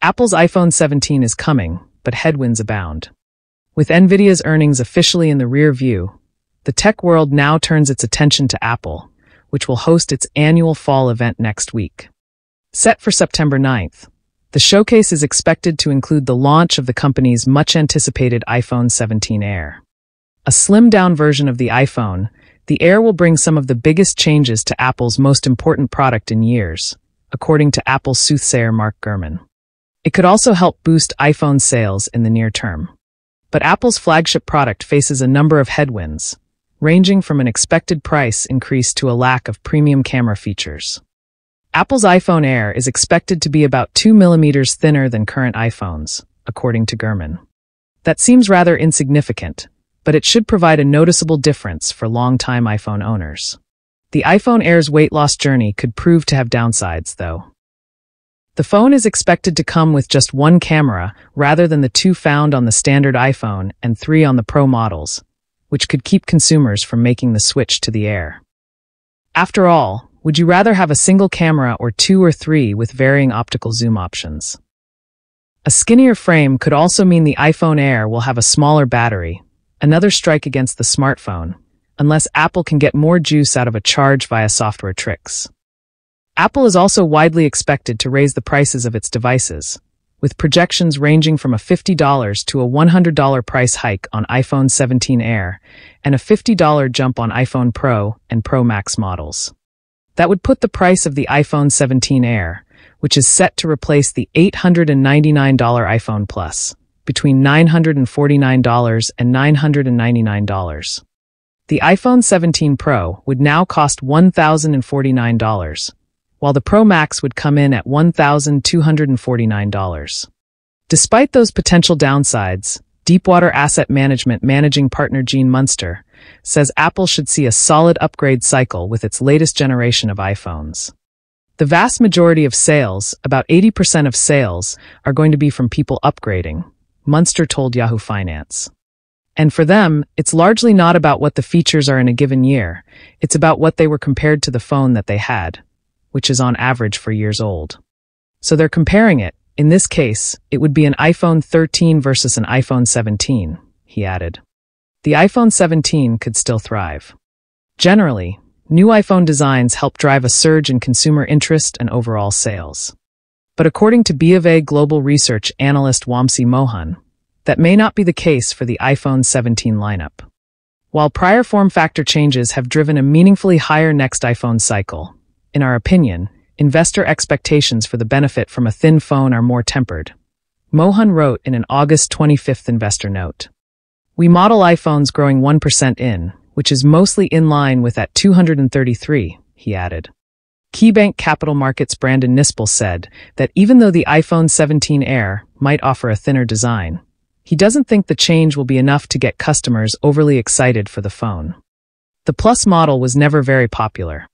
Apple's iPhone 17 is coming, but headwinds abound. With Nvidia's earnings officially in the rear view, the tech world now turns its attention to Apple, which will host its annual fall event next week. Set for September 9th, the showcase is expected to include the launch of the company's much-anticipated iPhone 17 Air. A slimmed-down version of the iPhone, the Air will bring some of the biggest changes to Apple's most important product in years, according to Apple soothsayer Mark Gurman. It could also help boost iPhone sales in the near term. But Apple's flagship product faces a number of headwinds, ranging from an expected price increase to a lack of premium camera features. Apple's iPhone Air is expected to be about 2 millimeters thinner than current iPhones, according to Gurman. That seems rather insignificant, but it should provide a noticeable difference for long-time iPhone owners. The iPhone Air's weight loss journey could prove to have downsides, though. The phone is expected to come with just one camera rather than the two found on the standard iPhone and 3 on the Pro models, which could keep consumers from making the switch to the Air. After all, would you rather have a single camera or 2 or 3 with varying optical zoom options? A skinnier frame could also mean the iPhone Air will have a smaller battery, another strike against the smartphone, unless Apple can get more juice out of a charge via software tricks. Apple is also widely expected to raise the prices of its devices, with projections ranging from a $50 to a $100 price hike on iPhone 17 Air and a $50 jump on iPhone Pro and Pro Max models. That would put the price of the iPhone 17 Air, which is set to replace the $899 iPhone Plus, between $949 and $999. The iPhone 17 Pro would now cost $1,049, while the Pro Max would come in at $1,249. Despite those potential downsides, Deepwater Asset Management managing partner Gene Munster says Apple should see a solid upgrade cycle with its latest generation of iPhones. The vast majority of sales, about 80% of sales, are going to be from people upgrading, Munster told Yahoo Finance. And for them, it's largely not about what the features are in a given year, it's about what they were compared to the phone that they had, which is on average 4 years old. So they're comparing it. In this case, it would be an iPhone 13 versus an iPhone 17, he added. The iPhone 17 could still thrive. Generally, new iPhone designs help drive a surge in consumer interest and overall sales. But according to BofA global research analyst Wamsi Mohan, that may not be the case for the iPhone 17 lineup. While prior form factor changes have driven a meaningfully higher next iPhone cycle, in our opinion, investor expectations for the benefit from a thin phone are more tempered. Mohan wrote in an August 25th investor note. We model iPhones growing 1% in, which is mostly in line with at 233, he added. KeyBank Capital Markets' Brandon Nispel said that even though the iPhone 17 Air might offer a thinner design, he doesn't think the change will be enough to get customers overly excited for the phone. The Plus model was never very popular.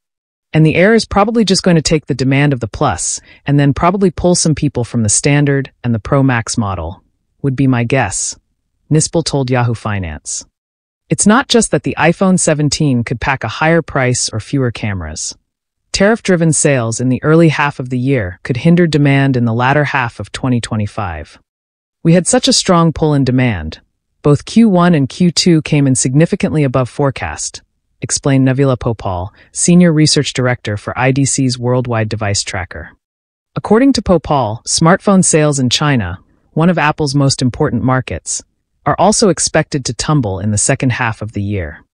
And the Air is probably just going to take the demand of the Plus and then probably pull some people from the Standard and the Pro Max model, would be my guess, Nispel told Yahoo Finance. It's not just that the iPhone 17 could pack a higher price or fewer cameras. Tariff-driven sales in the early half of the year could hinder demand in the latter half of 2025. We had such a strong pull in demand. Both Q1 and Q2 came in significantly above forecast, explained Navila Popal, Senior Research Director for IDC's Worldwide Device Tracker. According to Popal, smartphone sales in China, one of Apple's most important markets, are also expected to tumble in the second half of the year.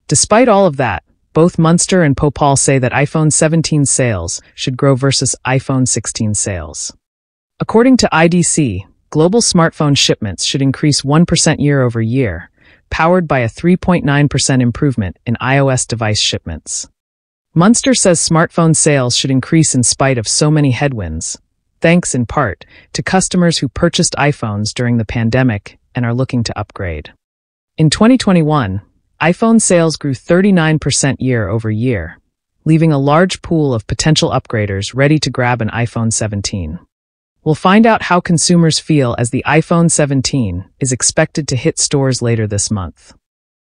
Despite all of that, both Munster and Popal say that iPhone 17 sales should grow versus iPhone 16 sales. According to IDC, global smartphone shipments should increase 1% year over year, powered by a 3.9% improvement in iOS device shipments. Munster says smartphone sales should increase in spite of so many headwinds, thanks in part to customers who purchased iPhones during the pandemic and are looking to upgrade. In 2021, iPhone sales grew 39% year over year, leaving a large pool of potential upgraders ready to grab an iPhone 17. We'll find out how consumers feel as the iPhone 17 is expected to hit stores later this month.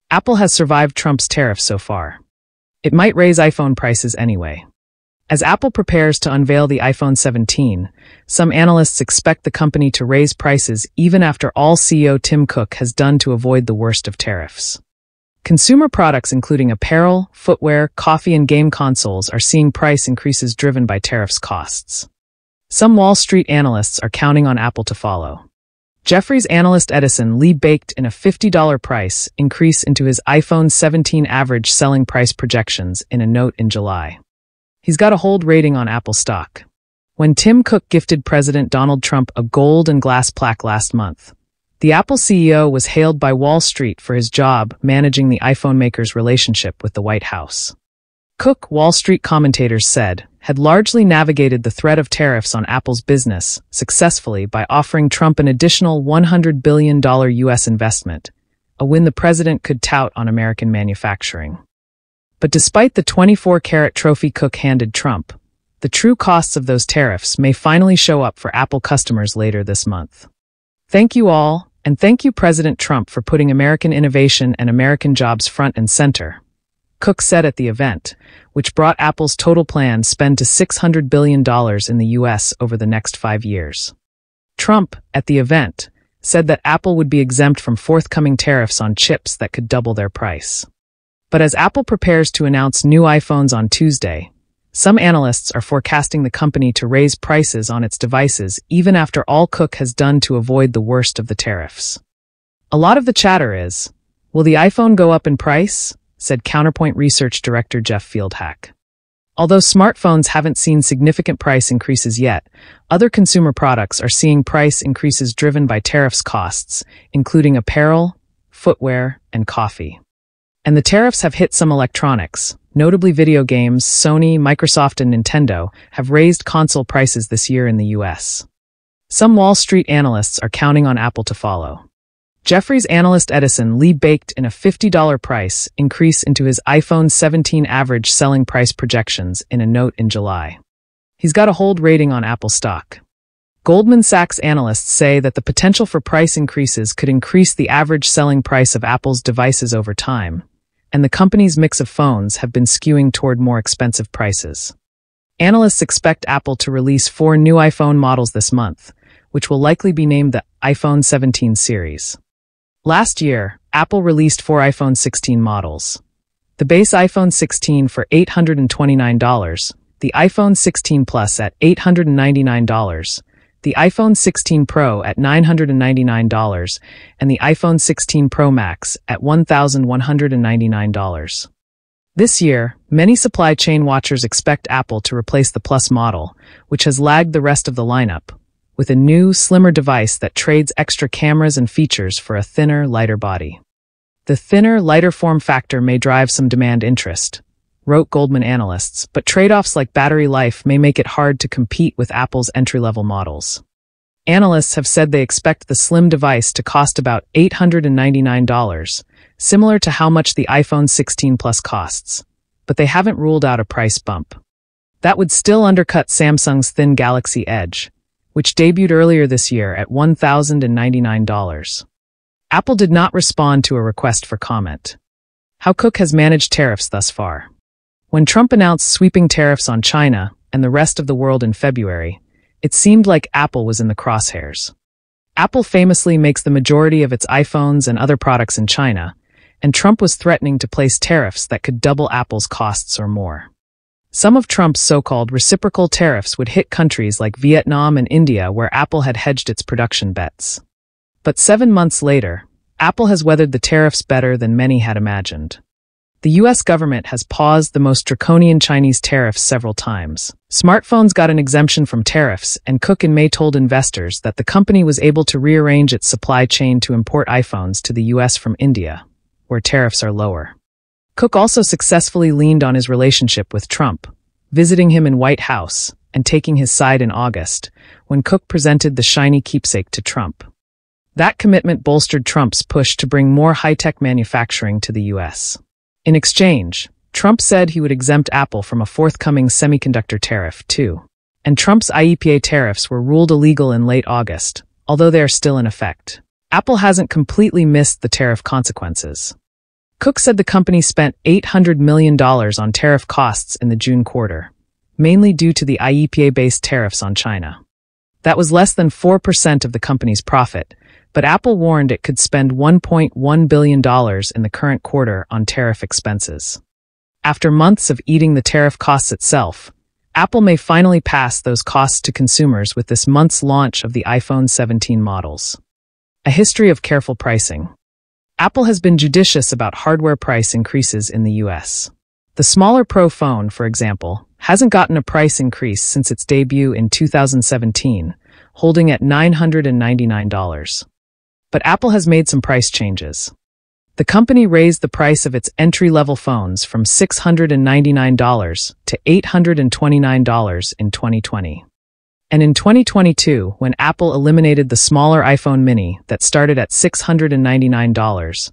Apple has survived Trump's tariffs so far. It might raise iPhone prices anyway. As Apple prepares to unveil the iPhone 17, some analysts expect the company to raise prices even after all CEO Tim Cook has done to avoid the worst of tariffs. Consumer products including apparel, footwear, coffee, and game consoles are seeing price increases driven by tariffs costs. Some Wall Street analysts are counting on Apple to follow. Jeffries analyst Edison Lee baked in a $50 price increase into his iPhone 17 average selling price projections in a note in July. He's got a hold rating on Apple stock. When Tim Cook gifted President Donald Trump a gold and glass plaque last month, the Apple CEO was hailed by Wall Street for his job managing the iPhone maker's relationship with the White House. Cook, Wall Street commentators said, had largely navigated the threat of tariffs on Apple's business successfully by offering Trump an additional $100 billion U.S. investment, a win the president could tout on American manufacturing. But despite the 24-carat trophy Cook handed Trump, the true costs of those tariffs may finally show up for Apple customers later this month. Thank you all, and thank you President Trump for putting American innovation and American jobs front and center, Cook said at the event, which brought Apple's total planned spend to $600 billion in the U.S. over the next 5 years. Trump, at the event, said that Apple would be exempt from forthcoming tariffs on chips that could double their price. But as Apple prepares to announce new iPhones on Tuesday, some analysts are forecasting the company to raise prices on its devices even after all Cook has done to avoid the worst of the tariffs. A lot of the chatter is, will the iPhone go up in price? Said Counterpoint Research Director Jeff Fieldhack. Although smartphones haven't seen significant price increases yet, other consumer products are seeing price increases driven by tariffs costs, including apparel, footwear, and coffee. And the tariffs have hit some electronics. Notably video games, Sony, Microsoft, and Nintendo have raised console prices this year in the US. Some Wall Street analysts are counting on Apple to follow. Jeffries analyst Edison Lee baked in a $50 price increase into his iPhone 17 average selling price projections in a note in July. He's got a hold rating on Apple stock. Goldman Sachs analysts say that the potential for price increases could increase the average selling price of Apple's devices over time, and the company's mix of phones have been skewing toward more expensive prices. Analysts expect Apple to release 4 new iPhone models this month, which will likely be named the iPhone 17 series. Last year, Apple released 4 iPhone 16 models. The base iPhone 16 for $829, the iPhone 16 Plus at $899, the iPhone 16 Pro at $999, and the iPhone 16 Pro Max at $1,199. This year, many supply chain watchers expect Apple to replace the Plus model, which has lagged the rest of the lineup, with a new, slimmer device that trades extra cameras and features for a thinner, lighter body. The thinner, lighter form factor may drive some demand interest, wrote Goldman analysts, but trade-offs like battery life may make it hard to compete with Apple's entry-level models. Analysts have said they expect the slim device to cost about $899, similar to how much the iPhone 16 Plus costs, but they haven't ruled out a price bump. That would still undercut Samsung's thin Galaxy Edge, which debuted earlier this year at $1,099. Apple did not respond to a request for comment. How Cook has managed tariffs thus far. When Trump announced sweeping tariffs on China and the rest of the world in February, it seemed like Apple was in the crosshairs. Apple famously makes the majority of its iPhones and other products in China, and Trump was threatening to place tariffs that could double Apple's costs or more. Some of Trump's so-called reciprocal tariffs would hit countries like Vietnam and India where Apple had hedged its production bets. But 7 months later, Apple has weathered the tariffs better than many had imagined. The U.S. government has paused the most draconian Chinese tariffs several times. Smartphones got an exemption from tariffs, and Cook in May told investors that the company was able to rearrange its supply chain to import iPhones to the U.S. from India, where tariffs are lower. Cook also successfully leaned on his relationship with Trump, visiting him in White House and taking his side in August, when Cook presented the shiny keepsake to Trump. That commitment bolstered Trump's push to bring more high-tech manufacturing to the U.S. In exchange, Trump said he would exempt Apple from a forthcoming semiconductor tariff, too. And Trump's IEEPA tariffs were ruled illegal in late August, although they are still in effect. Apple hasn't completely missed the tariff consequences. Cook said the company spent $800 million on tariff costs in the June quarter, mainly due to the IEEPA-based tariffs on China. That was less than 4% of the company's profit, but Apple warned it could spend $1.1 billion in the current quarter on tariff expenses. After months of eating the tariff costs itself, Apple may finally pass those costs to consumers with this month's launch of the iPhone 17 models. A history of careful pricing. Apple has been judicious about hardware price increases in the US. The smaller Pro phone, for example, hasn't gotten a price increase since its debut in 2017, holding at $999. But Apple has made some price changes. The company raised the price of its entry-level phones from $699 to $829 in 2020. And in 2022, when Apple eliminated the smaller iPhone mini that started at $699,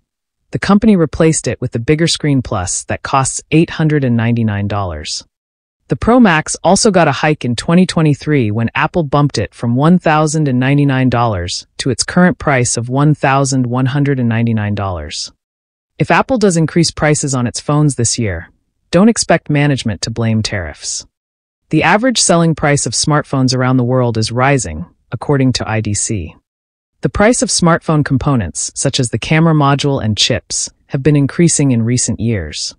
the company replaced it with the bigger screen Plus that costs $899. The Pro Max also got a hike in 2023 when Apple bumped it from $1,099 to its current price of $1,199. If Apple does increase prices on its phones this year, don't expect management to blame tariffs. The average selling price of smartphones around the world is rising, according to IDC. The price of smartphone components, such as the camera module and chips, have been increasing in recent years.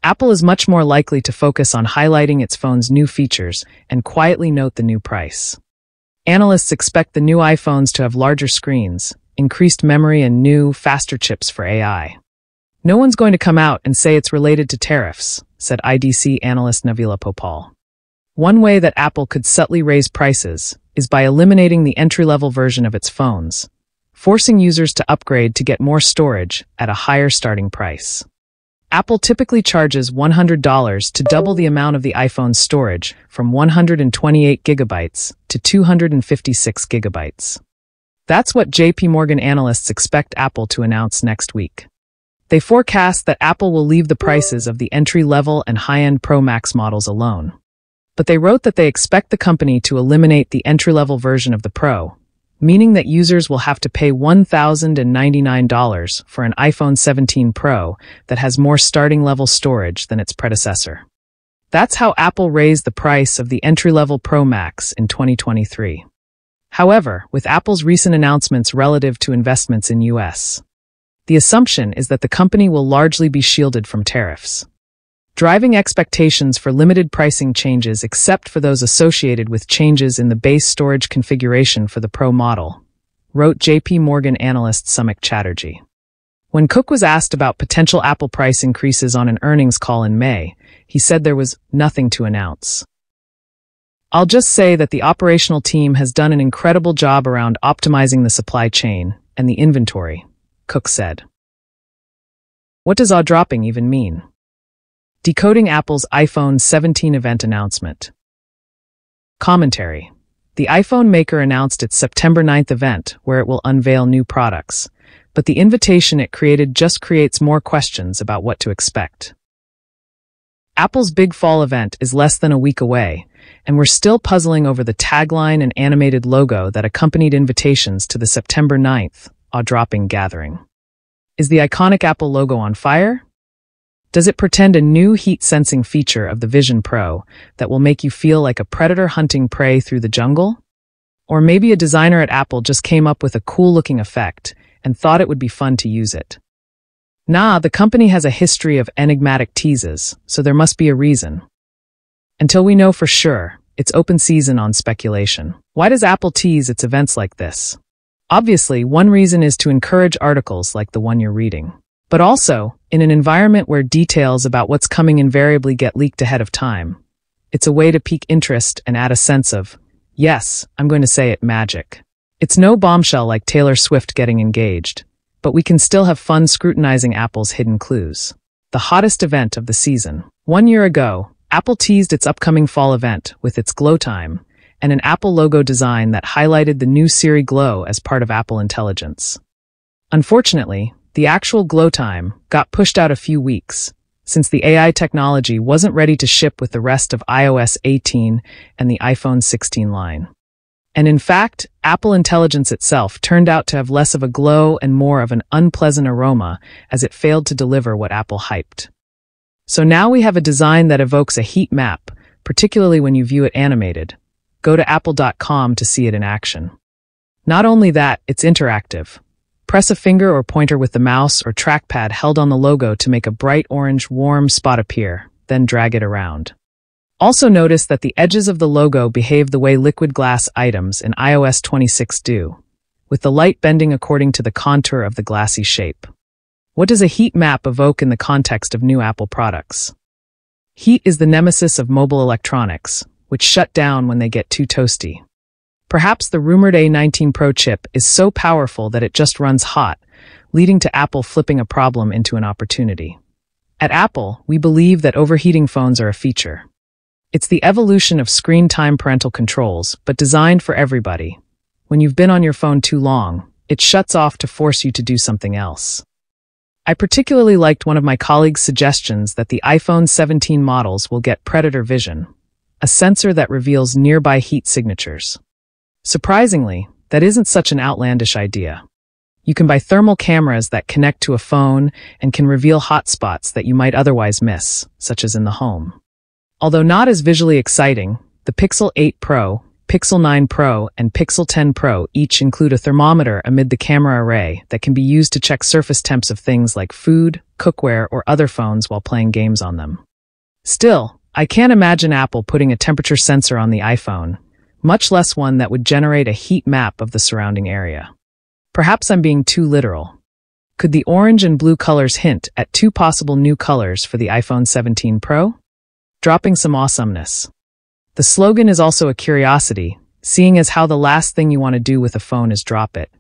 Apple is much more likely to focus on highlighting its phone's new features and quietly note the new price. Analysts expect the new iPhones to have larger screens, increased memory, and new, faster chips for AI. No one's going to come out and say it's related to tariffs, said IDC analyst Navila Popal. One way that Apple could subtly raise prices is by eliminating the entry-level version of its phones, forcing users to upgrade to get more storage at a higher starting price. Apple typically charges $100 to double the amount of the iPhone's storage from 128 gigabytes to 256 gigabytes. That's what JP Morgan analysts expect Apple to announce next week. They forecast that Apple will leave the prices of the entry-level and high-end Pro Max models alone. But they wrote that they expect the company to eliminate the entry-level version of the Pro, meaning that users will have to pay $1,099 for an iPhone 17 Pro that has more starting-level storage than its predecessor. That's how Apple raised the price of the entry-level Pro Max in 2023. However, with Apple's recent announcements relative to investments in US, the assumption is that the company will largely be shielded from tariffs, driving expectations for limited pricing changes except for those associated with changes in the base storage configuration for the Pro model, wrote JP Morgan analyst Samik Chatterjee. When Cook was asked about potential Apple price increases on an earnings call in May, he said there was nothing to announce. I'll just say that the operational team has done an incredible job around optimizing the supply chain and the inventory, Cook said. What does jaw-dropping even mean? Decoding Apple's iPhone 17 event announcement. Commentary. The iPhone maker announced its September 9th event where it will unveil new products, but the invitation it created just creates more questions about what to expect. Apple's big fall event is less than a week away, and we're still puzzling over the tagline and animated logo that accompanied invitations to the September 9th jaw-dropping gathering. Is the iconic Apple logo on fire? Does it pretend a new heat-sensing feature of the Vision Pro that will make you feel like a predator hunting prey through the jungle? Or maybe a designer at Apple just came up with a cool-looking effect and thought it would be fun to use it. Nah, the company has a history of enigmatic teases, so there must be a reason. Until we know for sure, it's open season on speculation. Why does Apple tease its events like this? Obviously, one reason is to encourage articles like the one you're reading. But also, in an environment where details about what's coming invariably get leaked ahead of time, it's a way to pique interest and add a sense of, yes, I'm going to say it, magic. It's no bombshell like Taylor Swift getting engaged, but we can still have fun scrutinizing Apple's hidden clues. The hottest event of the season. 1 year ago, Apple teased its upcoming fall event with its Glow Time and an Apple logo design that highlighted the new Siri Glow as part of Apple Intelligence. Unfortunately, the actual Glow Time got pushed out a few weeks, since the AI technology wasn't ready to ship with the rest of iOS 18 and the iPhone 16 line. And in fact, Apple Intelligence itself turned out to have less of a glow and more of an unpleasant aroma as it failed to deliver what Apple hyped. So now we have a design that evokes a heat map, particularly when you view it animated. Go to apple.com to see it in action. Not only that, it's interactive. Press a finger or pointer with the mouse or trackpad held on the logo to make a bright orange, warm spot appear, then drag it around. Also notice that the edges of the logo behave the way liquid glass items in iOS 26 do, with the light bending according to the contour of the glassy shape. What does a heat map evoke in the context of new Apple products? Heat is the nemesis of mobile electronics, which shut down when they get too toasty. Perhaps the rumored A19 Pro chip is so powerful that it just runs hot, leading to Apple flipping a problem into an opportunity. At Apple, we believe that overheating phones are a feature. It's the evolution of screen time parental controls, but designed for everybody. When you've been on your phone too long, it shuts off to force you to do something else. I particularly liked one of my colleagues' suggestions that the iPhone 17 models will get Predator Vision, a sensor that reveals nearby heat signatures. Surprisingly, that isn't such an outlandish idea. You can buy thermal cameras that connect to a phone and can reveal hotspots that you might otherwise miss, such as in the home. Although not as visually exciting, the Pixel 8 Pro, Pixel 9 Pro, and Pixel 10 Pro each include a thermometer amid the camera array that can be used to check surface temps of things like food, cookware, or other phones while playing games on them. Still, I can't imagine Apple putting a temperature sensor on the iPhone, much less one that would generate a heat map of the surrounding area. Perhaps I'm being too literal. Could the orange and blue colors hint at two possible new colors for the iPhone 17 Pro? Dropping some awesomeness. The slogan is also a curiosity, seeing as how the last thing you want to do with a phone is drop it.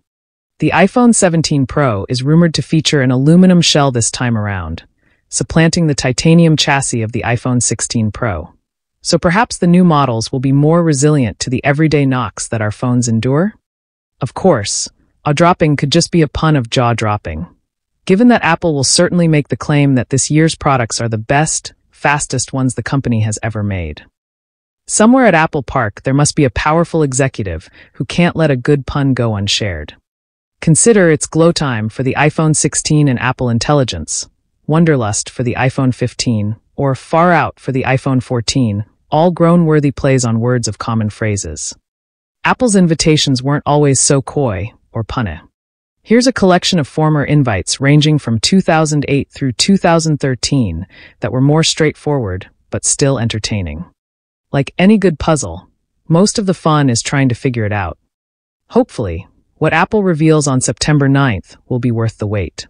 The iPhone 17 Pro is rumored to feature an aluminum shell this time around, supplanting the titanium chassis of the iPhone 16 Pro. So perhaps the new models will be more resilient to the everyday knocks that our phones endure? Of course, jaw-dropping could just be a pun of jaw-dropping. Given that Apple will certainly make the claim that this year's products are the best, fastest ones the company has ever made. Somewhere at Apple Park, there must be a powerful executive who can't let a good pun go unshared. Consider it's glow time for the iPhone 16 and Apple Intelligence, Wonderlust for the iPhone 15, or Far Out for the iPhone 14, all groan-worthy plays on words of common phrases. Apple's invitations weren't always so coy or punny. Here's a collection of former invites ranging from 2008 through 2013 that were more straightforward, but still entertaining. Like any good puzzle, most of the fun is trying to figure it out. Hopefully, what Apple reveals on September 9th will be worth the wait.